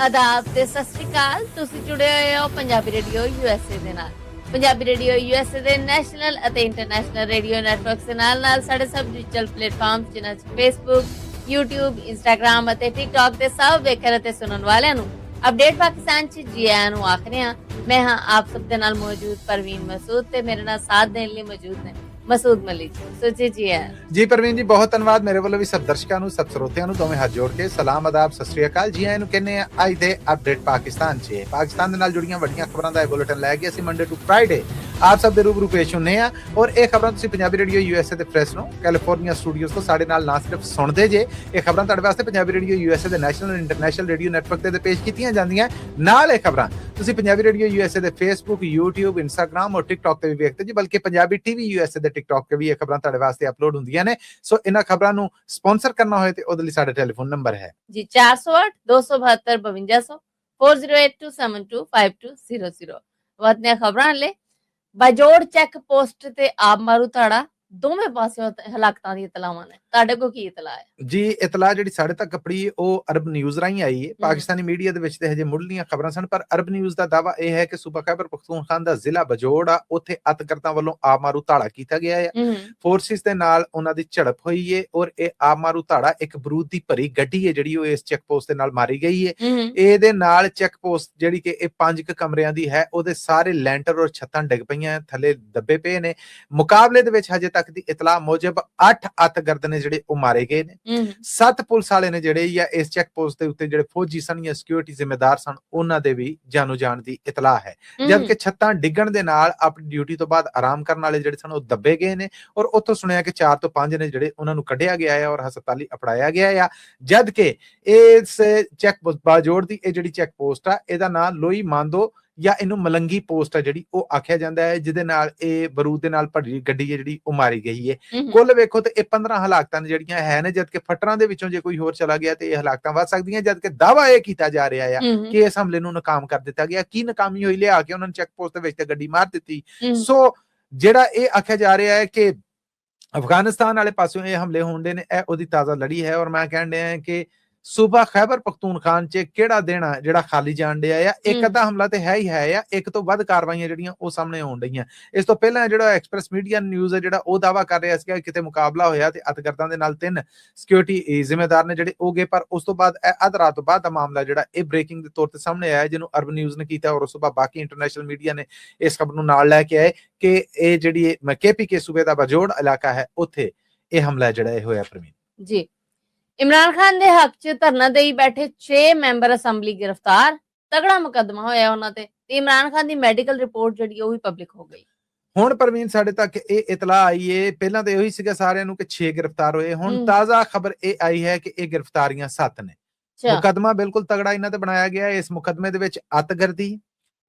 ਆਦਾਬ ਤੇ ਸਤਿ ਸ਼੍ਰੀ ਅਕਾਲ। ਤੁਸੀਂ ਜੁੜੇ ਹੋਏ ਹੋ ਪੰਜਾਬੀ ਰੇਡੀਓ USA ਦੇ ਨਾਲ। ਪੰਜਾਬੀ ਰੇਡੀਓ USA ਦੇ ਨੈਸ਼ਨਲ ਅਤੇ ਇੰਟਰਨੈਸ਼ਨਲ ਰੇਡੀਓ ਨੈਟਵਰਕਸ ਦੇ ਨਾਲ ਸਾਡੇ ਸਭ ਡਿਜੀਟਲ ਪਲੇਟਫਾਰਮਸ ਜਿਨ੍ਹਾਂ 'ਚ ਫੇਸਬੁੱਕ, YouTube, ਇੰਸਟਾਗ੍ਰਾਮ ਅਤੇ ਟਿਕਟੌਕ ਤੇ ਸਭ ਵੇਖਣ ਅਤੇ ਸੁਣਨ ਵਾਲਿਆਂ ਨੂੰ ਅਪਡੇਟ ਪਾਕਿਸਤਾਨ 'ਚ ਜੀ ਆਇਆਂ ਨੂੰ ਆਖਦੇ ਹਾਂ। ਮੈਂ ਹਾਂ ਆਪ ਸਭ ਦੇ ਨਾਲ ਮੌਜੂਦ ਪਰਵੀਨ ਮਸੂਦ ਤੇ ਮੇਰੇ ਨਾਲ ਸਾਥ ਦੇਣ ਲਈ ਮੌਜੂਦ ਨੇ ਮਸੂਦ ਮਲਿਕ। ਸੋ ਜੀ ਪ੍ਰਵੀਨ ਜੀ, ਬਹੁਤ ਧੰਨਵਾਦ। ਮੇਰੇ ਵੱਲੋਂ ਵੀ ਸਭ ਦਰਸ਼ਕਾਂ ਨੂੰ, ਸਭ ਸਰੋਤਿਆਂ ਨੂੰ ਦੋਵੇਂ ਹੱਥ ਜੋੜ ਕੇ ਸਲਾਮ, ਆਦਾਬ, ਸਤਿ ਸ਼੍ਰੀ ਅਕਾਲ, ਜੀ ਆਇਆਂ ਨੂੰ ਕਹਿੰਦੇ ਆ ਅੱਜ ਦੇ ਅਪਡੇਟ ਪਾਕਿਸਤਾਨ 'ਚ। ਪਾਕਿਸਤਾਨ ਦੇ ਨਾਲ ਜੁੜੀਆਂ ਵੱਡੀਆਂ ਖਬਰਾਂ ਦਾ ਇਹ ਬੁਲੇਟਿਨ ਲੈ ਕੇ ਅਸੀਂ ਮੰਡੇ ਟੂ ਫਰਾਈਡੇ ਆਪ ਸਭ ਦੇ ਰੂਬਰੂ ਪੇਸ਼ ਹੁੰਨੇ ਆ। ਔਰ ਇਹ ਖਬਰਾਂ ਤੁਸੀਂ ਪੰਜਾਬੀ ਰੇਡੀਓ USA ਦੇ ਫ੍ਰੈਸਨੋ ਕੈਲੀਫੋਰਨੀਆ ਸਟੂਡੀਓਜ਼ ਤੋਂ ਸਾਡੇ ਨਾਲ ਨਾ ਸਿਰਫ ਸੁਣਦੇ ਜੇ, ਇਹ ਖਬਰਾਂ ਤੁਹਾਡੇ ਵਾਸਤੇ ਪੰਜਾਬੀ ਰੇਡੀਓ USA ਦੇ ਨੈਸ਼ਨਲ ਇੰਟਰਨੈਸ਼ਨਲ ਰੇਡੀਓ ਨੈਟਵਰਕ ਤੇ ਪੇਸ਼ ਕੀਤੀਆਂ ਜਾਂਦੀਆਂ। ਨਾਲ ਇਹ ਖਬਰਾਂ ਤੁਸੀਂ ਪੰਜਾਬੀ ਰੇਡੀਓ USA ਦੇ ਫੇਸਬੁੱਕ, YouTube, ਇੰਸਟਾਗ੍ਰਾਮ ਔਰ ਟਿਕਟੌਕ ਤੇ ਵੀ ਵੇਖਦੇ ਜੀ, ਬਲਕਿ ਪੰਜਾਬੀ TV USA ਦੇ ਟਿਕਟੌਕ ਤੇ ਵੀ ਇਹ ਖਬਰਾਂ ਤੁਹਾਡੇ ਵਾਸਤੇ ਅਪਲੋਡ ਹੁੰਦੀਆਂ ਨੇ। ਸੋ ਇਹਨਾਂ ਖਬਰਾਂ ਨੂੰ ਸਪਾਂਸਰ ਕਰਨਾ ਹੋਏ ਤੇ ਉਹਦੇ ਲਈ ਸਾਡਾ ਟੈਲੀਫੋਨ ਨੰਬਰ ਹੈ ਜੀ 408 272 5200 4082725200। ਵਤਨੀਆਂ ਖਬਰਾਂ ਲੈ ਬਾਜੋੜ ਚੈੱਕ ਪੋਸਟ ਤੇ ਆਪ ਮਾਰੂ ਧਾੜਾ ਦੋਵੇਂ ਪਾਸੇ ਹਲਾਕਤਾਂ ਦੀ ਇਤਲਾਵਾਂ ਨੇ। ਤੁਹਾਡੇ ਕੋਲ ਕੀ ਇਤਲਾ ਹੈ ਜੀ? ਇਤਲਾ ਜਿਹੜੀ ਸਾਡੇ ਤੱਕ ਕਪੜੀ ਉਹ ਅਰਬ ਨਿਊਜ਼ ਰਾਹੀਂ ਆਈ ਹੈ। ਪਾਕਿਸਤਾਨੀ ਮੀਡੀਆ ਦੇ ਵਿੱਚ ਤੇ ਹਜੇ ਮੁੱਢਲੀਆਂ ਖਬਰਾਂ ਸਨ, ਪਰ ਅਰਬ ਨਿਊਜ਼ ਦਾ ਦਾਵਾ ਇਹ ਹੈ ਕਿ ਸੂਬਾ ਖੈਬਰ ਪਖਤੂਨਖਵਾ ਦਾ ਜ਼ਿਲ੍ਹਾ ਬਜੋੜ ਆ, ਉੱਥੇ ਅਤਕਰਤਾਂ ਵੱਲੋਂ ਆਪ ਮਾਰੂ ਧਾੜਾ ਕੀਤਾ ਗਿਆ ਹੈ। ਫੋਰਸਿਸ ਦੇ ਨਾਲ ਉਹਨਾਂ ਦੀ ਝੜਪ ਹੋਈ ਹੈ ਔਰ ਇਹ ਆਪ ਮਾਰੂ ਧਾੜਾ ਇੱਕ ਬਰੂਦ ਦੀ ਭਰੀ ਗੱਡੀ ਹੈ ਜਿਹੜੀ ਉਹ ਇਸ ਚੈੱਕ ਪੋਸਟ ਦੇ ਨਾਲ ਮਾਰੀ ਗਈ ਹੈ। ਇਹਦੇ ਨਾਲ ਚੈੱਕ ਪੋਸਟ ਜਿਹੜੀ ਕਿ ਇਹ 5 ਕਮਰਿਆਂ ਦੀ ਹੈ, ਉਹਦੇ ਸਾਰੇ ਲੈਂਟਰ ਔਰ ਛੱਤਾਂ ਡਿੱਗ ਪਈਆਂ, ਥੱਲੇ ਦੱਬੇ ਪਏ ਨੇ। ਮੁਕਾਬਲੇ ਦੇ ਵਿੱਚ ਹਜੇ ਤੱਕ ਦੀ ਇਤਲਾਹ ਮੁਜਬ 8 ਅਤਗਰਦ ਨੇ ਜਿਹੜੇ ਉਹ ਮਾਰੇ ਗਏ ਨੇ। 7 ਪੁਲਿਸ ਵਾਲੇ ਨੇ ਜਿਹੜੇ ਜਾਂ ਇਸ ਚੈੱਕ ਪੋਸਟ ਦੇ ਉੱਤੇ ਜਿਹੜੇ ਫੌਜੀ ਸਨ ਜਾਂ ਸਿਕਿਉਰਿਟੀ ਜ਼ਿੰਮੇਦਾਰ ਸਨ, ਉਹਨਾਂ ਦੇ ਵੀ ਜਾਨੋਂ ਜਾਣ ਦੀ ਇਤਲਾਹ ਹੈ। ਜਦਕਿ ਛੱਤਾਂ ਡਿੱਗਣ ਦੇ ਨਾਲ ਆਪਣੀ ਡਿਊਟੀ ਤੋਂ ਬਾਅਦ ਆਰਾਮ ਕਰਨ ਵਾਲੇ ਜਿਹੜੇ ਸਨ ਉਹ ਦੱਬੇ ਗਏ ਨੇ ਔਰ ਉੱਥੋਂ ਸੁਣਿਆ ਕਿ 4 ਤੋਂ 5 ਨੇ ਜਿਹੜੇ ਉਹਨਾਂ ਨੂੰ ਕੱਢਿਆ ਗਿਆ ਹੈ ਔਰ ਹਸਪਤਾਲੀ ਅਪੜਾਇਆ ਗਿਆ ਹੈ। ਜਦਕਿ ਇਸ ਚੈੱਕ ਬਾਜੋੜ ਦੀ ਇਹ ਜਿਹੜੀ ਚੈੱਕ ਪੋਸਟ ਆ, ਇਹਦਾ ਨਾਮ ਲੋਈ ਮਾਂਦੋ ਜਾਂ ਇਹਨੂੰ ਮਲੰਗੀ ਪੋਸਟ ਹੈ ਜਿਹੜੀ ਉਹ ਆਖਿਆ ਜਾਂਦਾ ਹੈ, ਜਿਹਦੇ ਨਾਲ ਇਹ ਬਰੂਦ ਦੇ ਨਾਲ ਭਰੀ ਗੱਡੀ ਹੈ ਜਿਹੜੀ ਉਹ ਮਾਰੀ ਗਈ ਹੈ। ਕੁੱਲ ਵੇਖੋ ਤੇ ਇਹ 15 ਹਲਾਕਤਾਂ ਜਿਹੜੀਆਂ ਹੈ ਨੇ, ਜਦਕਿ ਫਟਰਾਂ ਦੇ ਵਿੱਚੋਂ ਜੇ ਕੋਈ ਹੋਰ ਚਲਾ ਗਿਆ ਤੇ ਇਹ ਹਲਾਕਤਾਂ ਵੱਧ ਸਕਦੀਆਂ। ਜਦਕਿ ਦਾਵਾ ਇਹ ਕੀਤਾ ਜਾ ਰਿਹਾ ਹੈ ਕਿ ਇਸ ਹਮਲੇ ਨੂੰ ਨਾਕਾਮ ਕਰ ਦਿੱਤਾ ਗਿਆ। ਕੀ ਨਾਕਾਮੀ ਹੋਈ? ਲਿਆ ਕੇ ਉਹਨਾਂ ਨੇ ਚੈੱਕ ਪੋਸਟ ਦੇ ਵਿੱਚ ਤੇ ਗੱਡੀ ਮਾਰ ਦਿੱਤੀ। ਸੋ ਜਿਹੜਾ ਇਹ ਆਖਿਆ ਜਾ ਰਿਹਾ ਹੈ ਕਿ ਅਫਗਾਨਿਸਤਾਨ ਵਾਲੇ ਪਾਸਿਓਂ ਇਹ ਹਮਲੇ ਹੁੰਦੇ ਨੇ, ਇਹ ਉਹਦੀ ਤਾਜ਼ਾ ਲੜੀ ਹੈ। ਔਰ ਮੈਂ ਕਹਿਣ ਡਿਆ ਕਿ ਸੂਬਾ ਖੈਬਰ ਪਖਤੂਨਖਵਾ ਚ ਕਿਹੜਾ ਦੇਣਾ ਜਿਹੜਾ ਖਾਲੀ ਜਾਣ ਡਿਆ ਆ। ਇੱਕ ਅੱਧਾ ਹਮਲਾ ਤੇ ਹੈ ਹੀ ਹੈ ਆ, ਇੱਕ ਤੋਂ ਵੱਧ ਕਾਰਵਾਈਆਂ ਜਿਹੜੀਆਂ ਉਹ ਸਾਹਮਣੇ ਆਉਣ ਡਈਆਂ। ਇਸ ਤੋਂ ਪਹਿਲਾਂ ਜਿਹੜਾ ਐਕਸਪ੍ਰੈਸ ਮੀਡੀਆ ਨਿਊਜ਼ ਹੈ ਜਿਹੜਾ ਉਹ ਦਾਵਾ ਕਰ ਰਿਹਾ ਸੀਗਾ ਕਿਤੇ ਮੁਕਾਬਲਾ ਹੋਇਆ ਤੇ ਅਤਗਰਦਾਂ ਦੇ ਨਾਲ 3 ਸਿਕਿਉਰਿਟੀ ਜ਼ਿੰਮੇਦਾਰ ਨੇ ਜਿਹੜੇ ਉਹ ਗਏ, ਪਰ ਉਸ ਤੋਂ ਬਾਅਦ ਅੱਧ ਰਾਤ ਤੋਂ ਬਾਅਦ ਦਾ ਮਾਮਲਾ ਜਿਹੜਾ ਇਹ ਬ੍ਰੇਕਿੰਗ ਦੇ ਤੌਰ ਤੇ ਸਾਹਮਣੇ ਆਇਆ, ਜਿਹਨੂੰ ਅਰਬ ਨਿਊਜ਼ ਨੇ ਕੀਤਾ ਔਰ ਉਸ ਤੋਂ ਬਾਅਦ ਬਾਕੀ ਇੰਟਰਨੈਸ਼ਨਲ ਮੀਡੀਆ ਨੇ ਇਸ ਖਬਰ ਨੂੰ ਨਾਲ ਲੈ ਕੇ ਆਏ ਕਿ ਇਹ ਜਿਹੜੀ KPK ਸੂਬੇ ਦਾ ਬਜੋੜ ਇਲਾਕਾ ਹੈ, ਉੱਥੇ ਇਹ ਹਮਲਾ ਜਿਹੜਾ ਇਹ ਹੋਇਆ। ਪ੍ਰਵੀਨ ਜੀ, ਇਮਰਾਨ ਖਾਨ ਦੇ ਹੱਕ 'ਚ ਧਰਨਾ ਦੇਈ ਬੈਠੇ 6 ਮੈਂਬਰ ਅਸੈਂਬਲੀ ਗ੍ਰਿਫਤਾਰ। ਤਗੜਾ ਮੁਕੱਦਮਾ ਹੋਇਆ ਉਹਨਾਂ ਤੇ ਇਮਰਾਨ ਖਾਨ ਦੀ ਮੈਡੀਕਲ ਰਿਪੋਰਟ ਜਿਹੜੀ ਉਹ ਵੀ ਪਬਲਿਕ ਹੋ ਗਈ। ਹੁਣ ਪ੍ਰਵੀਨ ਸਾਡੇ ਤੱਕ ਇਹ ਇਤਲਾਹ ਆਈ ਏ, ਪਹਿਲਾਂ ਤਾਂ ਇਹੀ ਸੀਗਾ ਸਾਰਿਆਂ ਨੂੰ ਕਿ 6 ਗ੍ਰਿਫਤਾਰ ਹੋਏ। ਹੁਣ ਤਾਜ਼ਾ ਖਬਰ ਇਹ ਆਈ ਹੈ ਕਿ ਇਹ ਗ੍ਰਿਫਤਾਰੀਆਂ 7 ਨੇ। ਮੁਕੱਦਮਾ ਬਿਲਕੁਲ ਤਗੜਾ ਇਹਨਾਂ ਤੇ ਬਣਾਇਆ ਗਿਆ। ਇਸ ਮੁਕੱਦਮੇ ਦੇ ਵਿੱਚ ਅਤਗਰਦੀ,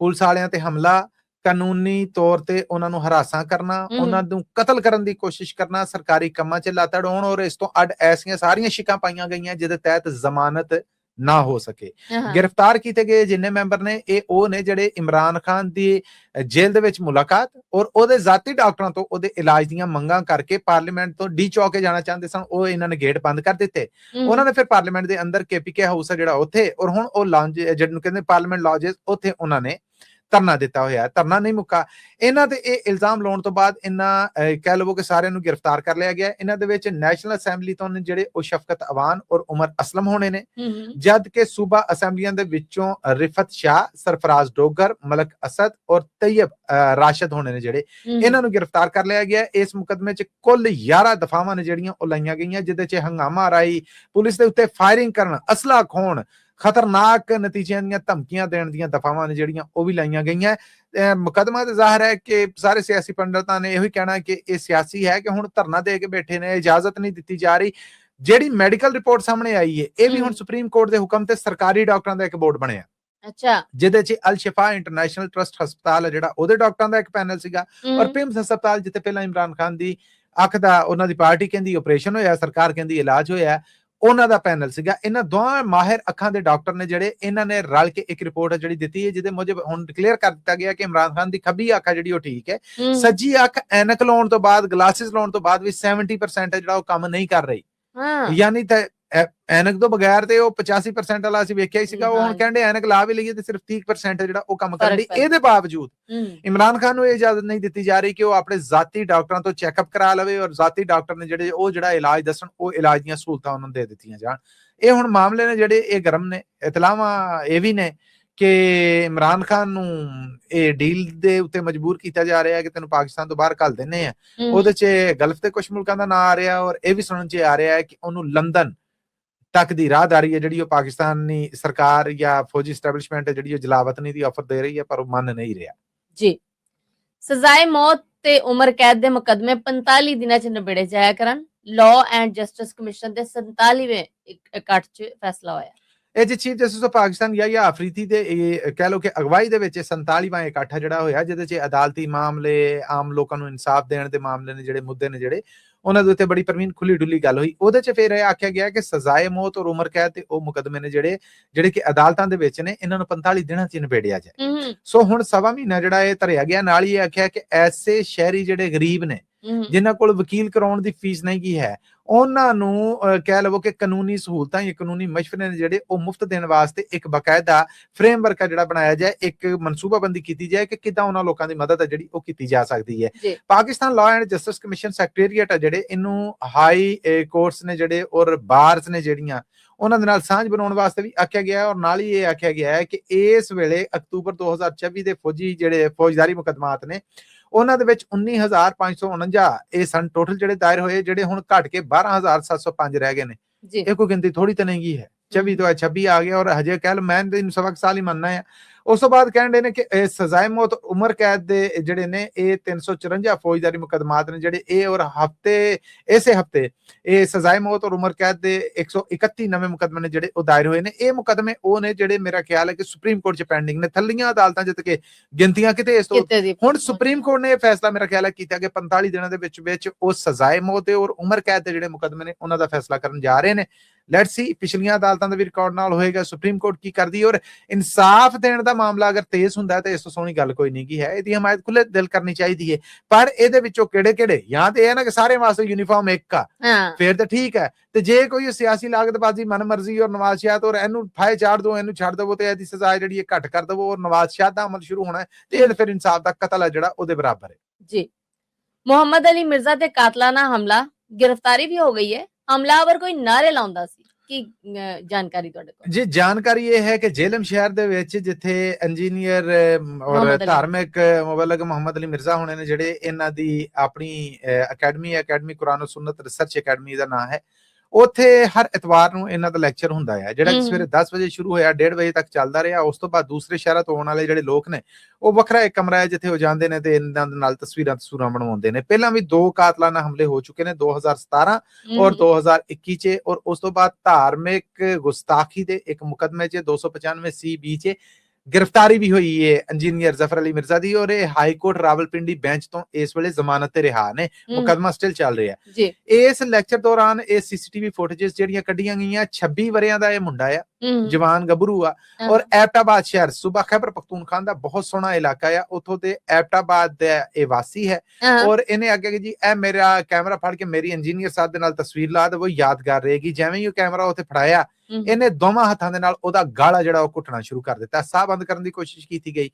ਪੁਲਿਸ ਵਾਲਿਆਂ ਤੇ ਹਮਲਾ, ਕਾਨੂੰਨੀ ਤੌਰ ਤੇ ਉਹਨਾਂ ਨੂੰ ਹਰਾਸਾਂ ਕਰਨਾ, ਉਹਨਾਂ ਨੂੰ ਕਤਲ ਕਰਨ ਦੀ ਕੋਸ਼ਿਸ਼ ਕਰਨਾ, ਸਰਕਾਰੀ ਕੰਮਾਂ 'ਚ ਲੱਤ ਅੜਾਉਣ ਔਰ ਇਸ ਤੋਂ ਅੱਡ ਐਸੀਆਂ ਸਾਰੀਆਂ ਸ਼ਿਕਾਂ ਪਾਈਆਂ ਗਈਆਂ ਜਿਹਦੇ ਤਹਿਤ ਜ਼ਮਾਨਤ ਨਾ ਹੋ ਸਕੇ। ਗ੍ਰਿਫਤਾਰ ਕੀਤੇ ਗਏ ਜਿੰਨੇ ਮੈਂਬਰ ਨੇ ਇਹ ਉਹ ਨੇ ਜਿਹੜੇ ਇਮਰਾਨ ਖਾਨ ਦੀ ਜੇਲ੍ਹ ਦੇ ਵਿੱਚ ਮੁਲਾਕਾਤ ਔਰ ਉਹਦੇ ਜ਼ਾਤੀ ਡਾਕਟਰਾਂ ਤੋਂ ਉਹਦੇ ਇਲਾਜ ਦੀਆਂ ਮੰਗਾਂ ਕਰਕੇ ਪਾਰਲੀਮੈਂਟ ਤੋਂ ਚੌਕੇ ਜਾਣਾ ਚਾਹੁੰਦੇ ਸਨ। ਉਹ ਇਹਨਾਂ ਨੇ ਗੇਟ ਬੰਦ ਕਰ ਦਿੱਤੇ। ਉਹਨਾਂ ਨੇ ਫਿਰ ਪਾਰਲੀਮੈਂਟ ਦੇ ਅੰਦਰ KPK ਹਾਊਸ ਹੈ ਜਿਹੜਾ ਉੱਥੇ, ਔਰ ਹੁਣ ਉਹ ਲਾਂਜ ਜਿਹਨੂੰ ਕਹਿੰਦੇ ਪਾਰਲੀਮੈਂਟ ਲੌਜਸ, ਉੱਥੇ ਉਹਨਾਂ ਨੇ ਧਰਨਾ ਦਿੱਤਾ ਹੋਇਆ। ਧਰਨਾ ਨਹੀਂ ਮੁੱਕਾ। ਇਹਨਾਂ ਤੇ ਇਹ ਇਲਜ਼ਾਮ ਲਾਉਣ ਤੋਂ ਬਾਅਦ ਇਹਨਾਂ ਕਹਿ ਲਵੋ ਕਿ ਸਾਰਿਆਂ ਨੂੰ ਗ੍ਰਿਫਤਾਰ ਕਰ ਲਿਆ ਗਿਆ। ਇਹਨਾਂ ਦੇ ਵਿੱਚ ਨੈਸ਼ਨਲ ਅਸੈਂਬਲੀ ਤੋਂ ਜਿਹੜੇ ਉਹ ਸ਼ਫਕਤ ਅਵਾਨ ਔਰ ਉਮਰ ਅਸਲਮ ਹੋਣੇ ਨੇ, ਜਦ ਕਿ ਸੂਬਾ ਅਸੈਂਬਲੀਆਂ ਦੇ ਵਿੱਚੋਂ ਰਿਫਤ ਸ਼ਾਹ, ਸਰਫਰਾਜ਼ ਡੋਗਰ, ਮਲਕ ਅਸਦ ਔਰ ਤੈਯਬ ਰਾਸ਼ਦ ਹੋਣੇ ਨੇ ਜਿਹੜੇ ਇਹਨਾਂ ਨੂੰ ਗ੍ਰਿਫਤਾਰ ਕਰ ਲਿਆ ਗਿਆ। ਇਸ ਮੁਕੱਦਮੇ 'ਚ ਕੁੱਲ 11 ਦਫਾਵਾਂ ਨੇ ਜਿਹੜੀਆਂ ਉਹ ਲਾਈਆਂ ਗਈਆਂ, ਜਿਹਦੇ 'ਚ ਹੰਗਾਮਾ ਰਾਈ, ਪੁਲਿਸ ਦੇ ਉੱਤੇ ਫਾਇਰਿੰਗ ਕਰਨ, ਅਸਲਾ ਖੋਹਣ, ਖਤਰਨਾਕ ਨਤੀਜਿਆਂ ਦੀਆਂ ਧਮਕੀਆਂ ਦੇਣ ਦੀਆਂ ਦਫਾਵਾਂ ਨੇ ਜਿਹੜੀਆਂ ਉਹ ਵੀ ਲਾਈਆਂ ਗਈਆਂ। ਮੁਕੱਦਮਾ ਤੇ ਜ਼ਾਹਿਰ ਹੈ ਕਿ ਸਾਰੇ ਸਿਆਸੀ ਪੰਡਤਾਂ ਨੇ ਇਹੋ ਹੀ ਕਹਿਣਾ ਕਿ ਇਹ ਸਿਆਸੀ ਹੈ ਕਿ ਹੁਣ ਧਰਨਾ ਦੇ ਕੇ ਬੈਠੇ ਨੇ, ਇਜਾਜ਼ਤ ਨਹੀਂ ਦਿੱਤੀ ਜਾ ਰਹੀ। ਜਿਹੜੀ ਮੈਡੀਕਲ ਰਿਪੋਰਟ ਸਾਹਮਣੇ ਆਈ ਹੈ ਇਹ ਵੀ ਹੁਣ ਸੁਪਰੀਮ ਕੋਰਟ ਦੇ ਹੁਕਮ ਤੇ ਸਰਕਾਰੀ ਡਾਕਟਰਾਂ ਦਾ ਇੱਕ ਬੋਰਡ ਬਣਿਆ। ਅੱਛਾ, ਜਿਹਦੇ 'ਚ ਅਲ ਸ਼ਿਫਾ ਇੰਟਰਨੈਸ਼ਨਲ ਟਰਸਟ ਹਸਪਤਾਲ ਹੈ ਜਿਹੜਾ ਉਹਦੇ ਡਾਕਟਰਾਂ ਦਾ ਇੱਕ ਪੈਨਲ ਸੀਗਾ, ਔਰ ਪਿੰਮਸ ਹਸਪਤਾਲ ਜਿੱਥੇ ਪਹਿਲਾਂ ਇਮਰਾਨ ਖਾਨ ਦੀ ਅੱਖ ਦਾ ਉਹਨਾਂ ਦੀ ਪਾਰਟੀ ਕਹਿੰਦੀ ਆਪਰੇਸ਼ਨ ਹੋਇਆ, ਸਰਕਾਰ ਕਹਿੰਦੀ ਇਲਾਜ ਹੋਇਆ, ਉਹਨਾਂ ਦਾ ਪੈਨਲ ਸੀਗਾ। ਇਹਨਾਂ ਦੋਵਾਂ ਮਾਹਿਰ ਅੱਖਾਂ ਦੇ ਡਾਕਟਰ ਨੇ ਜਿਹੜੇ ਇਹਨਾਂ ਨੇ ਰਲ ਕੇ ਇੱਕ ਰਿਪੋਰਟ ਜਿਹੜੀ ਦਿੱਤੀ ਹੈ, ਜਿਹਦੇ ਮੁਜਬ ਹੁਣ ਡਿਕਲੇਅਰ ਕਰ ਦਿੱਤਾ ਗਿਆ ਕਿ ਇਮਰਾਨ ਖਾਨ ਦੀ ਖੱਬੀ ਅੱਖ ਜਿਹੜੀ ਉਹ ਠੀਕ ਹੈ, ਸੱਜੀ ਅੱਖ ਐਨਕ ਲਾਉਣ ਤੋਂ ਬਾਅਦ, ਗਲਾਸਿਸ ਲਾਉਣ ਤੋਂ ਬਾਅਦ ਵੀ 70% ਹੈ ਜਿਹੜਾ ਉਹ ਕੰਮ ਨਹੀਂ ਕਰ ਰਹੀ। ਯਾਨੀ ਐਨਕ ਤੋਂ ਬਗੈਰ ਤੇ ਉਹ 85% ਵਾਲਾ ਅਸੀਂ ਵੇਖਿਆ ਹੀ ਸੀਗਾ, ਉਹ ਹੁਣ ਹਾਂਜੀ। ਕਹਿੰਦੇ ਐਨਕ ਲਾ ਵੀ ਲਈਏ ਤੇ ਸਿਰਫ 30% ਜਿਹੜਾ ਉਹ ਕੰਮ ਕਰਨ ਫਰਕ ਦੀ। ਪੈਂਦਾ। ਇਹਦੇ ਬਾਵਜੂਦ ਹੂੰ। ਇਮਰਾਨ ਖਾਨ ਨੂੰ ਇਹ ਇਜਾਜ਼ਤ ਨਹੀਂ ਦਿੱਤੀ ਜਾ ਰਹੀ ਕਿ ਉਹ ਆਪਣੇ ਜ਼ਾਤੀ ਡਾਕਟਰਾਂ ਤੋਂ ਚੈੱਕਅਪ ਕਰਾ ਲਵੇ ਔਰ ਜ਼ਾਤੀ ਡਾਕਟਰ ਨੇ ਜਿਹੜੇ ਉਹ ਜਿਹੜਾ ਇਲਾਜ ਦੱਸਣ, ਉਹ ਇਲਾਜ ਦੀਆਂ ਸਹੂਲਤਾਂ ਉਹਨਾਂ ਨੂੰ ਦੇ ਦਿੱਤੀਆਂ ਜਾਣ। ਇਹ ਹੁਣ ਮਾਮਲੇ ਨੇ ਜਿਹੜੇ ਇਹ ਗਰਮ ਨੇ। ਇਤਲਾਹਾਂ ਇਹ ਵੀ ਨੇ ਕਿ ਇਮਰਾਨ ਖਾਨ ਨੂੰ ਇਹ ਡੀਲ ਦੇ ਉੱਤੇ ਮਜਬੂਰ ਕੀਤਾ ਜਾ ਰਿਹਾ ਕਿ ਤੈਨੂੰ ਪਾਕਿਸਤਾਨ ਤੋਂ ਬਾਹਰ ਘੱਲ ਦਿੰਨੇ ਆ। ਉਹਦੇ 'ਚ ਗਲਫ ਦੇ ਕੁਝ ਮੁਲਕਾਂ ਦਾ ਨਾਂ ਆ ਰਿਹਾ ਔਰ ਇਹ ਵੀ ਸੁਣਨ 'ਚ ਆ ਰਿਹਾ ਹੈ ਕਿ ਉਹਨੂੰ ਲੰਦਨ ਤੱਕ ਦੀ ਰਾਹਦਾਰੀ ਹੈ ਜਿਹੜੀ ਉਹ ਪਾਕਿਸਤਾਨੀ ਸਰਕਾਰ ਜਾਂ ਫੌਜੀ ਇਸਟੈਬਲਿਸ਼ਮੈਂਟ ਹੈ ਜਿਹੜੀ ਉਹ ਜਲਾਵਤਨੀ ਦੀ ਆਫਰ ਦੇ ਰਹੀ ਹੈ, ਪਰ ਉਹ ਮੰਨ ਨਹੀਂ ਰਿਹਾ। ਜੀ, ਸਜ਼ਾਏ ਮੌਤ ਤੇ ਉਮਰ ਕੈਦ ਦੇ ਮੁਕੱਦਮੇ 45 ਦਿਨਾਂ 'ਚ ਨਿਬੇੜੇ ਜਾਇਆ ਕਰਨ। ਲਾਅ ਐਂਡ ਜਸਟਿਸ ਕਮਿਸ਼ਨ ਦੇ 47ਵੇਂ ਇਕੱਠ 'ਚ ਫੈਸਲਾ ਹੋਇਆ। ਇਹ ਜੀ ਚੀਫ ਜਸਟਿਸ ਆਫ ਪਾਕਿਸਤਾਨ ਯਾਹਿਆ ਆਫਰੀਦੀ ਦੇ ਕਹਿ ਲਓ ਕਿ ਅਗਵਾਈ ਦੇ ਵਿੱਚ 47ਵਾਂ ਇਕੱਠ ਜਿਹੜਾ ਹੋਇਆ, ਜਿਹਦੇ 'ਚ ਅਦਾਲਤੀ ਮਾਮਲੇ, ਆਮ ਲੋਕਾਂ ਨੂੰ ਇਨਸਾਫ ਦੇਣ ਦੇ ਮਾਮਲੇ ਨੇ, ਜਿਹੜੇ ਮੁੱਦੇ ਨੇ ਜਿਹੜੇ ਉਹਨਾਂ ਦੇ ਉੱਤੇ ਬੜੀ ਪ੍ਰਵੀਨ ਖੁੱਲੀ ਡੁੱਲੀ ਗੱਲ ਹੋਈ। ਉਹਦੇ 'ਚ ਫਿਰ ਇਹ ਆਖਿਆ ਗਿਆ ਕਿ ਸਜ਼ਾਏ ਮੌਤ ਔਰ ਉਮਰ ਕੈਦ ਤੇ ਉਹ ਮੁਕੱਦਮੇ ਨੇ ਜਿਹੜੇ ਕਿ ਅਦਾਲਤਾਂ ਦੇ ਵਿੱਚ ਨੇ, ਇਹਨਾਂ ਨੂੰ 45 ਦਿਨਾਂ 'ਚ ਨਿਬੇੜਿਆ ਜਾਏ। ਸੋ ਹੁਣ ਸਵਾ ਮਹੀਨਾ ਜਿਹੜਾ ਇਹ ਧਰਿਆ ਗਿਆ। ਨਾਲ ਹੀ ਇਹ ਆਖਿਆ ਕਿ ਐਸੇ ਸ਼ਹਿਰੀ ਜਿਹੜੇ ਗਰੀਬ ਨੇ, ਜਿਨ੍ਹਾਂ ਕੋਲ ਵਕੀਲ ਕਰਾਉਣ ਦੀ ਫੀਸ ਨਹੀਂ ਕੀ ਹੈ, ਉਹਨਾਂ ਨੂੰ ਕਹਿ ਲਵੋ ਕਿ ਕਾਨੂੰਨੀ ਸਹੂਲਤਾਂ ਜਾਂ ਕਾਨੂੰਨੀ ਮਸ਼ਵਰੇ ਨੇ ਜਿਹੜੇ ਉਹ ਮੁਫਤ ਦੇਣ ਵਾਸਤੇ ਇੱਕ ਬਕਾਇਦਾ ਫਰੇਮਵਰਕ ਆ ਜਿਹੜਾ ਬਣਾਇਆ ਜਾਏ, ਇੱਕ ਮਨਸੂਬਾਬੰਦੀ ਕੀਤੀ ਜਾਏ ਕਿ ਕਿੱਦਾਂ ਉਹਨਾਂ ਲੋਕਾਂ ਦੀ ਮਦਦ ਹੈ ਜਿਹੜੀ ਉਹ ਕੀਤੀ ਜਾ ਸਕਦੀ ਹੈ। Pakistan law and justice commission secretariat ਆ ਜਿਹੜੇ, ਇਹਨੂੰ ਹਾਈ ਕੋਰਟਸ ਨੇ ਜਿਹੜੇ ਔਰ ਬਾਰਸ ਨੇ ਜਿਹੜੀਆਂ, ਉਹਨਾਂ ਦੇ ਨਾਲ ਸਾਂਝ ਬਣਾਉਣ ਵਾਸਤੇ ਵੀ ਆਖਿਆ ਗਿਆ। ਔਰ ਨਾਲ ਹੀ ਇਹ ਆਖਿਆ ਗਿਆ ਹੈ ਕਿ ਇਸ ਵੇਲੇ ਅਕਤੂਬਰ 2024 ਦੇ ਫੌਜਦਾਰੀ ਮੁਕੱਦਮਾਤ ਨੇ, ਉਹਨਾਂ ਦੇ ਵਿੱਚ 19,549 ਇਹ ਸਨ ਟੋਟਲ ਜਿਹੜੇ ਦਾਇਰ ਹੋਏ, ਜਿਹੜੇ ਹੁਣ ਘਟ ਕੇ 12,705 ਰਹਿ ਗਏ ਨੇ। ਇਹ ਕੋਈ ਗਿਣਤੀ ਥੋੜੀ ਤਾਂ ਨਹੀਂ ਹੈ। 24 ਤੋਂ 26 ਆ ਗਿਆ ਔਰ ਹਜੇ ਕਹਿ ਲਓ ਮੈਂ ਸਬਕ ਸਾਲ ਹੀ ਮੰਨਣਾ ਹੈ। ਉਸ ਤੋਂ ਬਾਅਦ ਕਹਿੰਦੇ ਨੇ ਕਿ ਸਜ਼ਾਏ ਮੌਤ ਉਮਰ ਕੈਦ ਦੇ ਜਿਹੜੇ ਨੇ ਇਹ 354 ਫੌਜਦਾਰੀ ਮੁਕੱਦਮਾਤ ਨੇ ਜਿਹੜੇ ਇਹ ਔਰ ਇਸੇ ਹਫਤੇ ਇਹ ਸਜ਼ਾਏ ਮੌਤ ਔਰ ਉਮਰ ਕੈਦ ਦੇ 131 ਨਵੇਂ ਮੁਕੱਦਮੇ ਨੇ ਜਿਹੜੇ ਉਹ ਦਾਇਰ ਹੋਏ ਨੇ। ਇਹ ਮੁਕੱਦਮੇ ਉਹ ਨੇ ਜਿਹੜੇ ਮੇਰਾ ਖਿਆਲ ਹੈ ਕਿ ਸੁਪਰੀਮ ਕੋਰਟ 'ਚ ਪੈਂਡਿੰਗ ਨੇ, ਥੱਲੀਆਂ ਅਦਾਲਤਾਂ ਜਿੱਤ ਕੇ ਗਿਣਤੀਆਂ ਕਿਤੇ ਇਸ ਤੋਂ। ਹੁਣ ਸੁਪਰੀਮ ਕੋਰਟ ਨੇ ਇਹ ਫੈਸਲਾ ਮੇਰਾ ਖਿਆਲ ਹੈ ਕੀਤਾ ਕਿ 45 ਦਿਨਾਂ ਦੇ ਵਿੱਚ ਉਹ ਸਜ਼ਾਏ ਮੌਤ ਦੇ ਔਰ ਉਮਰ ਕੈਦ ਦੇ ਜਿਹੜੇ ਮੁਕੱਦਮੇ ਨੇ ਉਹਨਾਂ ਦਾ ਫੈਸਲਾ ਕਰਨ ਜਾ ਰਹੇ ਨੇ। ਲੈਟਸ ਸੀ ਪਿਛਲੀਆਂ ਅਦਾਲਤਾਂ ਦੇ ਵੀ ਰਿਕਾਰਡ ਨਾਲ ਹੋਏਗਾ ਸੁਪਰੀਮ ਕੋਰਟ ਕੀ ਕਰਦੀ। ਔਰ ਇਨਸਾਫ ਦੇਣ ਦਾ ਮਾਮਲਾ ਅਗਰ ਤੇਜ਼ ਹੁੰਦਾ ਤੇ ਇਸ ਤੋਂ ਸੋਹਣੀ ਗੱਲ ਕੋਈ ਨਹੀਂ ਕੀ ਹੈ। ਇਹਦੀ ਹਮਾਇਤ ਖੁੱਲੇ ਦਿਲ ਕਰਨੀ ਚਾਹੀਦੀ ਹੈ, ਪਰ ਇਹਦੇ ਵਿੱਚੋਂ ਕਿਹੜੇ ਜਾਂ ਤੇ ਇਹ ਨਾ ਕਿ ਸਾਰੇ ਵਾਸਤੇ ਯੂਨੀਫਾਰਮ ਇੱਕ ਆ, ਫਿਰ ਤਾਂ ਠੀਕ ਹੈ। ਤੇ ਜੇ ਕੋਈ ਸਿਆਸੀ ਲਾਗਤਬਾਜ਼ੀ, ਮਨਮਰਜ਼ੀ ਔਰ ਨਵਾਜ਼ ਸ਼ਾਹ ਔਰ ਇਹਨੂੰ ਫਾਇ ਚਾੜ ਦੋ, ਇਹਨੂੰ ਛੱਡ ਦਵੋ ਤੇ ਇਹਦੀ ਸਜ਼ਾ ਜਿਹੜੀ ਹੈ ਘੱਟ ਕਰ ਦਵੋ ਔਰ ਨਵਾਜ਼ ਸ਼ਾਹ ਦਾ ਅਮਲ ਸ਼ੁਰੂ ਹੋਣਾ ਤੇ ਇਹ ਫਿਰ ਇਨਸਾਫ ਦਾ ਕਤਲ ਹੈ ਜਿਹੜਾ ਉਹਦੇ ਬਰਾਬਰ ਹੈ। ਜੀ, ਮੁਹੰਮਦ ਅਲੀ ਮਿਰਜ਼ਾ ਤੇ ਕਾਤਲਾਨਾ ਹਮਲਾ, गिरफ्तारी भी हो गई है। हमलावर कोई नारे लाਉਂਦਾ ਸੀ ਕੀ ਜਾਣਕਾਰੀ ਤੁਹਾਡੇ ਕੋਲ? ਜੀ ਜਾਣਕਾਰੀ ਇਹ ਹੈ ਕਿ ਜੇਲਮ ਸ਼ਹਿਰ ਦੇ ਵਿੱਚ ਜਿੱਥੇ ਇੰਜੀਨੀਅਰ ਔਰ ਧਾਰਮਿਕ ਮੁਬਲਗ ਮੁਹੰਮਦ ਅਲੀ ਮਿਰਜ਼ਾ ਹੋਣੇ ਨੇ, ਜਿਹੜੇ ਇਹਨਾਂ ਦੀ ਆਪਣੀ ਅਕੈਡਮੀ ਕੁਰਾਨ ਸੁਨਨਤ ਰਿਸਰਚ ਅਕੈਡਮੀ ਦਾ ਨਾਮ ਹੈ, ਉੱਥੇ ਹਰ ਇਤਵਾਰ ਨੂੰ ਇਹਨਾਂ ਦਾ ਲੈਕਚਰ ਹੁੰਦਾ ਹੈ ਜਿਹੜਾ ਸਵੇਰੇ 10 ਵਜੇ ਸ਼ੁਰੂ ਹੋਇਆ, 1:30 ਵਜੇ ਤੱਕ ਚੱਲਦਾ ਰਿਹਾ। ਉਸ ਤੋਂ ਬਾਅਦ ਦੂਸਰੇ ਸ਼ਹਿਰਾਂ ਤੋਂ ਆਉਣ ਵਾਲੇ ਜਿਹੜੇ ਲੋਕ ਨੇ ਉਹ ਵੱਖਰਾ ਇੱਕ ਕਮਰਾ ਹੈ ਜਿੱਥੇ ਉਹ ਜਾਂਦੇ ਨੇ ਤੇ ਇਹਨਾਂ ਦੇ ਨਾਲ ਤਸਵੀਰਾਂ ਬਣਵਾਉਂਦੇ ਨੇ। ਪਹਿਲਾਂ ਵੀ 2 ਕਾਤਲਾਨਾ ਹਮਲੇ ਹੋ ਚੁੱਕੇ ਨੇ 2017 ਔਰ 2021 ਚ, ਔਰ ਉਸ ਤੋਂ ਬਾਅਦ ਧਾਰਮਿਕ ਗੁਸਤਾਖੀ ਦੇ ਇੱਕ ਮੁਕਦਮੇ ਚ 295 CB ਚ गिरफ्तारी भी हुई है इंजीनियर जफर अली मिर्जा दी और हाई कोर्ट रावलपिंडी बेंच तो इस वेले जमानत ते रिहा ने, मुकदमा स्टिल चल रहा है। इस लेक्चर दौरान ये सीसीटीवी फुटेजेस ਜਿਹੜੀਆਂ ਕੱਢੀਆਂ ਗਈਆਂ 26 ਵਰਿਆਂ ਦਾ ਇਹ ਮੁੰਡਾ ਆ, ਜਵਾਨ ਗੱਭਰੂ ਆ ਔਰ ਐਬਟਾਬਾਦ ਸ਼ਹਿਰ ਸੂਬਾ ਖੈਬਰ ਪਖਤੂਨਖਾਨ ਦਾ ਬਹੁਤ ਸੋਹਣਾ ਇਲਾਕਾ ਆ, ਉੱਥੋਂ ਦੇ ਐਬਟਾਬਾਦ ਦਾ ਇਹ ਵਾਸੀ ਹੈ। ਔਰ ਇਹਨੇ ਅੱਗੇ ਜੀ ਇਹ ਮੇਰਾ ਕੈਮਰਾ ਫੜ ਕੇ ਮੇਰੀ ਇੰਜੀਨੀਅਰ ਸਾਹਿਬ ਦੇ ਨਾਲ ਤਸਵੀਰ ਲਾ ਦੇ, ਉਹ ਯਾਦਗਾਰ ਰਹੇਗੀ। ਜਿਵੇਂ ਹੀ ਉਹ ਕੈਮਰਾ ਉੱਥੇ ਫੜਾਇਆ, ਇਹਨੇ ਦੋਵਾਂ ਹੱਥਾਂ ਦੇ ਨਾਲ ਉਹਦਾ ਗਾਲਾ ਜਿਹੜਾ ਉਹ ਘੁੱਟਣਾ ਸ਼ੁਰੂ ਕਰ ਦਿੱਤਾ। ਸਾਹ ਬੰਦ ਕਰਨ ਦੀ ਕੋਸ਼ਿਸ਼ ਕੀਤੀ ਗਈ,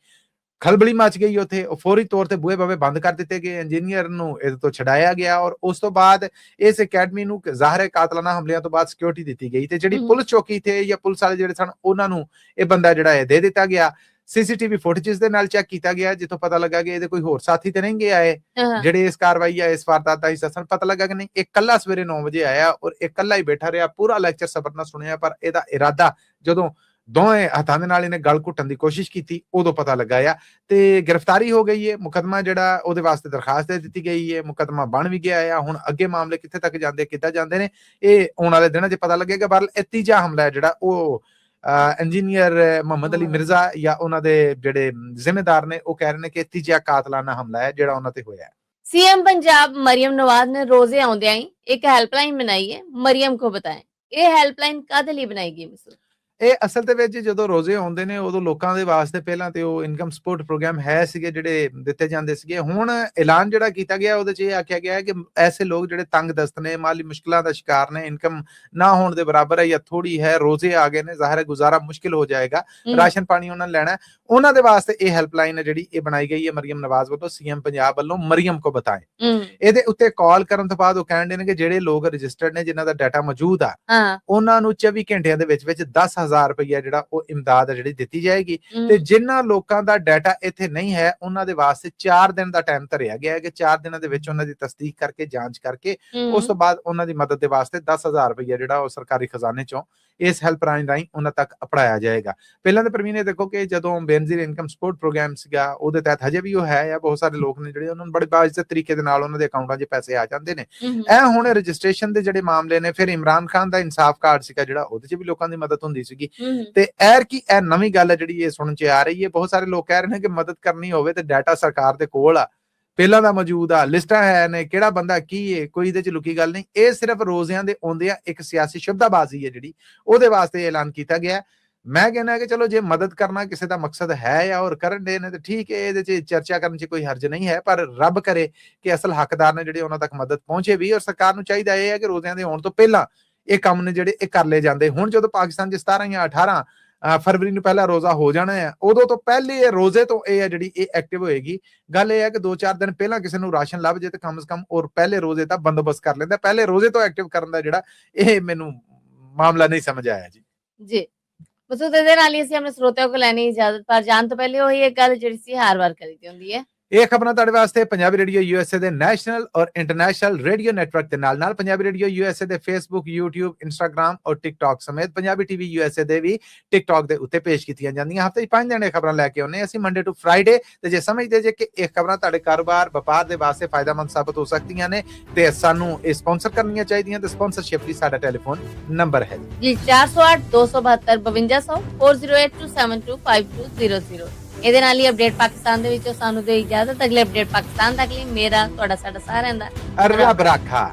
ਖਲਬਲੀ ਮਚ ਗਈ ਉੱਥੇ, ਉਹ ਫੌਰੀ ਤੌਰ ਤੇ ਬੂਹੇ ਬਾਵੇ ਬੰਦ ਕਰ ਦਿੱਤੇ ਗਏ, ਇੰਜੀਨੀਅਰ ਨੂੰ ਇਹਦੇ ਤੋਂ ਛਡਾਇਆ ਗਿਆ ਔਰ ਉਸ ਤੋਂ ਬਾਅਦ ਇਸ ਅਕੈਡਮੀ ਨੂੰ ਜ਼ਾਹਰ ਹੈ ਕਾਤਲਾਨਾ ਹਮਲਿਆਂ ਤੋਂ ਬਾਅਦ ਸਿਕਿਉਰਿਟੀ ਦਿੱਤੀ ਗਈ ਤੇ ਜਿਹੜੀ ਪੁਲਿਸ ਚੌਕੀ ਤੇ ਜਾਂ ਪੁਲਿਸ ਵਾਲੇ ਜਿਹੜੇ ਸਨ ਉਹਨਾਂ ਨੂੰ ਇਹ ਬੰਦਾ ਜਿਹੜਾ ਹੈ ਦੇ ਦਿੱਤਾ ਗਿਆ। ਸੀਸੀਟੀਵੀ ਫੁਟੇजेस ਦੇ ਨਾਲ ਚੈੱਕ ਕੀਤਾ ਗਿਆ, ਜਿੱਥੋਂ ਪਤਾ ਲੱਗਾ ਕਿ ਇਹਦੇ ਕੋਈ ਹੋਰ ਸਾਥੀ ਤੇ ਨਹੀਂ ਗਏ ਆਏ ਜਿਹੜੇ ਇਸ ਕਾਰਵਾਈ ਆ ਇਸ ਵਾਰਦਾਤ ਦਾ ਹਿੱਸਾ ਸਨ। ਪਤਾ ਲੱਗਾ ਕਿ ਨਹੀਂ, ਇਹ ਇਕੱਲਾ ਸਵੇਰੇ 9 ਵਜੇ ਆਇਆ ਔਰ ਇਕੱਲਾ ਹੀ ਬੈਠਾ ਰਿਹਾ, ਪੂਰਾ ਲੈਕਚਰ ਸਬਰ ਨਾਲ ਸੁਣਿਆ, ਪਰ ਇਹਦਾ ਇਰਾਦਾ ਜਦੋਂ ਦੋਵੇਂ ਹੱਥਾਂ ਦੇ ਨਾਲ ਇਹਨੇ ਗਲ ਘੁੱਟਣ ਦੀ ਕੋਸ਼ਿਸ਼ ਕੀਤੀ ਉਦੋਂ ਪਤਾ ਲੱਗਾ ਆ ਤੇ ਗ੍ਰਿਫਤਾਰੀ ਹੋ ਗਈ ਹੈ। ਮੁਕਦਮਾ ਜਿਹੜਾ ਉਹਦੇ ਵਾਸਤੇ ਦਰਖਾਸਤ ਦੇ ਦਿੱਤੀ ਗਈ ਹੈ, ਮੁਕਦਮਾ ਬਣ ਵੀ ਗਿਆ ਆ। ਹੁਣ ਅੱਗੇ ਮਾਮਲੇ ਕਿੱਥੇ ਤੱਕ ਜਾਂਦੇ, ਕਿੱਦਾਂ ਜਾਂਦੇ ਨੇ, ਇਹ ਆਉਣ ਵਾਲੇ ਦਿਨਾਂ 'ਚ ਪਤਾ ਲੱਗੇਗਾ। ਪਰ ਇਹ ਤੀਜਾ ਹਮਲਾ ਹੈ ਜਿਹੜਾ ਉਹ ਇੰਜੀਨੀਅਰ ਮੁਹੰਮਦ ਅਲੀ ਮਿਰਜ਼ਾ ਜਾਂ ਉਹਨਾਂ ਦੇ ਜਿਹੜੇ ਜ਼ਿੰਮੇਦਾਰ ਨੇ ਉਹ ਕਹਿ ਰਹੇ ਨੇ ਕਿ ਤੀਜਾ ਕਾਤਲਾਨਾ ਹਮਲਾ ਹੈ ਜਿਹੜਾ ਉਹਨਾਂ ਤੇ ਹੋਇਆ ਹੈ। सीएम पंजाब मरियम नवाज ने रोजे आउंदियां ही एक हेल्पलाइन बनाई है, मरियम को बताएं ये हेल्पलाइन कादे लिए बनाई गई? ਇਹ ਅਸਲ ਦੇ ਵਿੱਚ ਜਦੋਂ ਰੋਜ਼ੇ ਆਉਂਦੇ ਨੇ ਉਦੋਂ ਲੋਕਾਂ ਦੇ ਵਾਸਤੇ ਪਹਿਲਾਂ ਤੇ ਉਹ ਇਨਕਮ ਸਪੋਰਟ ਪ੍ਰੋਗਰਾਮ ਹੈ ਸੀਗੇ ਜਿਹੜੇ ਦਿੱਤੇ ਜਾਂਦੇ ਸੀਗੇ। ਹੁਣ ਐਲਾਨ ਜਿਹੜਾ ਕੀਤਾ ਗਿਆ ਉਹਦੇ 'ਚ ਇਹ ਆਖਿਆ ਗਿਆ ਹੈ ਕਿ ਐਸੇ ਲੋਕ ਜਿਹੜੇ ਤੰਗ ਦਸਤ ਨੇ, ਮਾਲੀ ਮੁਸ਼ਕਲਾਂ ਦਾ ਸ਼ਿਕਾਰ ਨੇ, ਇਨਕਮ ਨਾ ਹੋਣ ਦੇ ਬਰਾਬਰ ਹੈ ਜਾਂ ਥੋੜੀ ਹੈ, ਰੋਜ਼ੇ ਆ ਗਏ ਨੇ, ਜ਼ਾਹਿਰ ਹੈ ਗੁਜ਼ਾਰਾ ਮੁਸ਼ਕਿਲ ਹੋ ਜਾਏਗਾ, ਰਾਸ਼ਨ ਪਾਣੀ ਉਹਨਾਂ ਨੇ ਲੈਣਾ, ਉਹਨਾਂ ਦੇ ਵਾਸਤੇ ਇਹ ਹੈਲਪਲਾਈਨ ਹੈ ਜਿਹੜੀ ਇਹ ਬਣਾਈ ਗਈ ਹੈ ਮਰੀਮ ਨਵਾਜ਼ ਵੱਲੋਂ, ਸੀਐਮ ਪੰਜਾਬ ਵੱਲੋਂ, ਮਰੀਮ ਕੋ ਬਤਾਏ। ਇਹਦੇ ਉੱਤੇ ਕਾਲ ਕਰਨ ਤੋਂ ਬਾਅਦ ਉਹ ਕਹਿੰਦੇ ਨੇ ਕਿ ਜਿਹੜੇ ਲੋਕ ਰਜਿਸਟਰਡ ਨੇ, ਜਿਨ੍ਹਾਂ ਦਾ ਡਾਟਾ ਮੌਜੂਦ ਆ, ਉਹਨਾਂ ਨੂੰ 24 ਘੰਟਿਆਂ ਦੇ ਵਿੱਚ 10,000 ਰੁਪਈਆ ਜਿਹੜਾ ਉਹ ਇਮਦਾਦ ਜਿਹੜੀ ਦਿੱਤੀ ਜਾਏਗੀ। ਤੇ ਜਿਨ੍ਹਾਂ ਲੋਕਾਂ ਦਾ ਡਾਟਾ ਇੱਥੇ ਨਹੀਂ ਹੈ ਉਹਨਾਂ ਦੇ ਵਾਸਤੇ 4 ਦਿਨ ਦਾ ਟਾਈਮ ਧਰਿਆ ਗਿਆ ਹੈ ਕਿ 4 ਦਿਨਾਂ ਦੇ ਵਿੱਚ ਉਹਨਾਂ ਦੀ ਤਸਦੀਕ ਕਰਕੇ, ਜਾਂਚ ਕਰਕੇ, ਉਸ ਤੋਂ ਬਾਅਦ ਉਹਨਾਂ ਦੀ ਮਦਦ ਦੇ ਵਾਸਤੇ 10,000 ਰੁਪਈਆ ਜਿਹੜਾ ਉਹ ਸਰਕਾਰੀ ਖਜ਼ਾਨੇ ਚੋਂ ਇਸ ਹੈਲਪਲਾਈਨ ਰਾਹੀਂ ਉਹਨਾਂ ਤੱਕ ਅਪੜਾਇਆ ਜਾਏਗਾ। ਪਹਿਲਾਂ ਤਾਂ ਪ੍ਰਵੀਨ ਇਹ ਦੇਖੋ ਕਿ ਜਦੋਂ ਬੇਨਜ਼ੀਰ ਇਨਕਮ ਸਪੋਰਟ ਪ੍ਰੋਗਰਾਮ ਸੀਗਾ ਉਹਦੇ ਤਹਿਤ ਹਜੇ ਵੀ ਉਹ ਹੈ ਜਾਂ ਬਹੁਤ ਸਾਰੇ ਲੋਕ ਨੇ ਜਿਹੜੇ ਉਹਨਾਂ ਨੂੰ ਬੜੇ ਬਾਇਜ਼ਤ ਤਰੀਕੇ ਦੇ ਨਾਲ ਉਹਨਾਂ ਦੇ ਅਕਾਊਂਟਾਂ 'ਚ ਪੈਸੇ ਆ ਜਾਂਦੇ ਨੇ। ਇਹ ਹੁਣ ਰਜਿਸਟ੍ਰੇਸ਼ਨ ਦੇ ਜਿਹੜੇ ਮਾਮਲੇ ਨੇ, ਫਿਰ ਇਮਰਾਨ ਖਾਨ ਦਾ ਇਨਸਾਫ ਕਾਰਡ ਸੀਗਾ ਜਿਹੜਾ, ਉਹਦੇ 'ਚ ਵੀ ਲੋਕਾਂ ਦੀ ਮਦਦ ਹੁੰਦੀ ਸੀਗੀ। ਤੇ ਇਹ ਨਵੀਂ ਗੱਲ ਹੈ ਜਿਹੜੀ ਇਹ ਸੁਣਨ 'ਚ ਆ ਰਹੀ ਹੈ। ਬਹੁਤ ਸਾਰੇ ਲੋਕ ਕਹਿ ਰਹੇ ਨੇ ਕਿ ਮਦਦ ਕਰਨੀ ਹੋਵੇ ਤੇ ਡਾਟਾ ਸਰਕਾਰ ਦੇ ਕੋਲ ਆ, ਪਹਿਲਾਂ ਦਾ ਮੌਜੂਦ ਆ, ਲਿਸਟਾਂ ਹੈ ਨੇ, ਕਿਹੜਾ ਬੰਦਾ ਕੀ ਹੈ, ਕੋਈ ਇਹਦੇ 'ਚ ਲੁਕੀ ਗੱਲ ਨਹੀਂ। ਇਹ ਸਿਰਫ ਰੋਜ਼ਿਆਂ ਦੇ ਆਉਂਦੇ ਆ ਇੱਕ ਸਿਆਸੀ ਸ਼ਬਦਾਬਾਜ਼ੀ ਹੈ ਜਿਹੜੀ, ਉਹਦੇ ਵਾਸਤੇ ਐਲਾਨ ਕੀਤਾ ਗਿਆ। ਮੈਂ ਕਹਿੰਦਾ ਕਿ ਚਲੋ ਜੇ ਮਦਦ ਕਰਨਾ ਕਿਸੇ ਦਾ ਮਕਸਦ ਹੈ ਜਾਂ ਹੋਰ ਕਰਨ ਦੇ ਨੇ ਤੇ ਠੀਕ ਹੈ, ਇਹਦੇ 'ਚ ਚਰਚਾ ਕਰਨ 'ਚ ਕੋਈ ਹਰਜ ਨਹੀਂ ਹੈ, ਪਰ ਰੱਬ ਕਰੇ ਕਿ ਅਸਲ ਹੱਕਦਾਰ ਨੇ ਜਿਹੜੇ ਉਹਨਾਂ ਤੱਕ ਮਦਦ ਪਹੁੰਚੇ ਵੀ। ਔਰ ਸਰਕਾਰ ਨੂੰ ਚਾਹੀਦਾ ਇਹ ਹੈ ਕਿ ਰੋਜ਼ਿਆਂ ਦੇ ਆਉਣ ਤੋਂ ਪਹਿਲਾਂ ਇਹ ਕੰਮ ਨੇ ਜਿਹੜੇ ਇਹ ਕਰ ਲਏ ਜਾਂਦੇ। ਹੁਣ ਜਦੋਂ ਪਾਕਿਸਤਾਨ 'ਚ 17 ਜਾਂ 18 ਫਰਵਰੀ ਨੂੰ ਪਹਿਲਾ ਰੋਜ਼ਾ ਹੋ ਜਾਣਾ ਹੈ, ਉਦੋਂ ਤੋਂ ਪਹਿਲੇ ਇਹ ਰੋਜ਼ੇ ਤੋਂ ਇਹ ਹੈ ਜਿਹੜੀ ਇਹ ਐਕਟਿਵ ਹੋਏਗੀ। ਗੱਲ ਇਹ ਹੈ ਕਿ 2-4 ਦਿਨ ਪਹਿਲਾਂ ਕਿਸੇ ਨੂੰ ਰਾਸ਼ਨ ਲੱਭ ਜੇ ਤੇ ਕਮ ਸੇ ਕਮ ਔਰ ਪਹਿਲੇ ਰੋਜ਼ੇ ਦਾ ਬੰਦੋਬਸਤ ਕਰ ਲੈਂਦਾ। ਪਹਿਲੇ ਰੋਜ਼ੇ ਤੋਂ ਐਕਟਿਵ ਕਰਨ ਦਾ ਜਿਹੜਾ ਇਹ ਮੈਨੂੰ ਮਾਮਲਾ ਨਹੀਂ ਸਮਝ ਆਇਆ ਜੀ। ਮਸੂਦ, ਇਹਦੇ ਨਾਲ ਹੀ ਅਸੀਂ ਆਪਣੇ ਸਰੋਤਿਆਂ ਕੋਲ ਲੈਣੀ ਇਜਾਜ਼ਤ, ਪਰ ਜਾਣ ਤੋਂ ਪਹਿਲੇ ਉਹੀ ਇੱਕ ਗੱਲ ਜਿਹੜੀ ਸੀ ਹਰ ਵਾਰ ਕਰੀਦੀ ਹੁੰਦੀ ਹੈ। ਇਹ ਖਬਰਾਂ ਤੁਹਾਡੇ ਵਾਸਤੇ ਪੰਜਾਬੀ ਰੇਡੀਓ ਯੂਐਸਏ ਦੇ ਨੈਸ਼ਨਲ ਔਰ ਇੰਟਰਨੈਸ਼ਨਲ ਰੇਡੀਓ ਨੈਟਵਰਕ ਦੇ ਨਾਲ ਪੰਜਾਬੀ ਰੇਡੀਓ ਯੂਐਸਏ ਦੇ ਫੇਸਬੁੱਕ, YouTube, ਇੰਸਟਾਗ੍ਰਾਮ ਔਰ ਟਿਕਟੌਕ ਸਮੇਤ ਪੰਜਾਬੀ ਟੀਵੀ ਯੂਐਸਏ ਦੇ ਵੀ ਟਿਕਟੌਕ ਦੇ ਉੱਤੇ ਪੇਸ਼ ਕੀਤੀਆਂ ਜਾਂਦੀਆਂ। ਹਫ਼ਤੇ 'ਚ 5 ਦਿਨ ਖਬਰਾਂ ਲੈ ਕੇ ਆਉਂਦੇ ਅਸੀਂ, ਮੰਡੇ ਟੂ ਫਰਾਈਡੇ। ਤੇ ਜੇ ਸਮਝਦੇ ਜੇ ਕਿ ਇਹ ਖਬਰਾਂ ਤੁਹਾਡੇ ਕਾਰੋਬਾਰ ਵਪਾਰ ਦੇ ਵਾਸਤੇ ਫਾਇਦਾਮੰਦ ਸਾਬਤ ਹੋ ਸਕਦੀਆਂ ਨੇ ਤੇ ਸਾਨੂੰ ਇਹ ਸਪਾਂਸਰ ਕਰਨੀਆਂ ਚਾਹੀਦੀਆਂ, ਤੇ ਸਪਾਂਸਰਸ਼ਿਪ ਲਈ ਸਾਡਾ ਟੈਲੀਫੋਨ ਨੰਬਰ ਹੈ ਜੀ 408 272 5200 4082725200। ਇਹਦੇ ਨਾਲ ਹੀ ਅਪਡੇਟ ਪਾਕਿਸਤਾਨ ਦੇ ਵਿੱਚੋਂ ਸਾਨੂੰ ਦੇ ਇਜਾਜ਼ਤ। ਅਗਲੇ ਅਪਡੇਟ ਪਾਕਿਸਤਾਨ ਤੱਕ ਲਈ ਮੇਰਾ ਤੁਹਾਡਾ ਸਾਡਾ ਸਾਰਿਆਂ ਦਾ ਰੱਬ ਰਾਖਾ।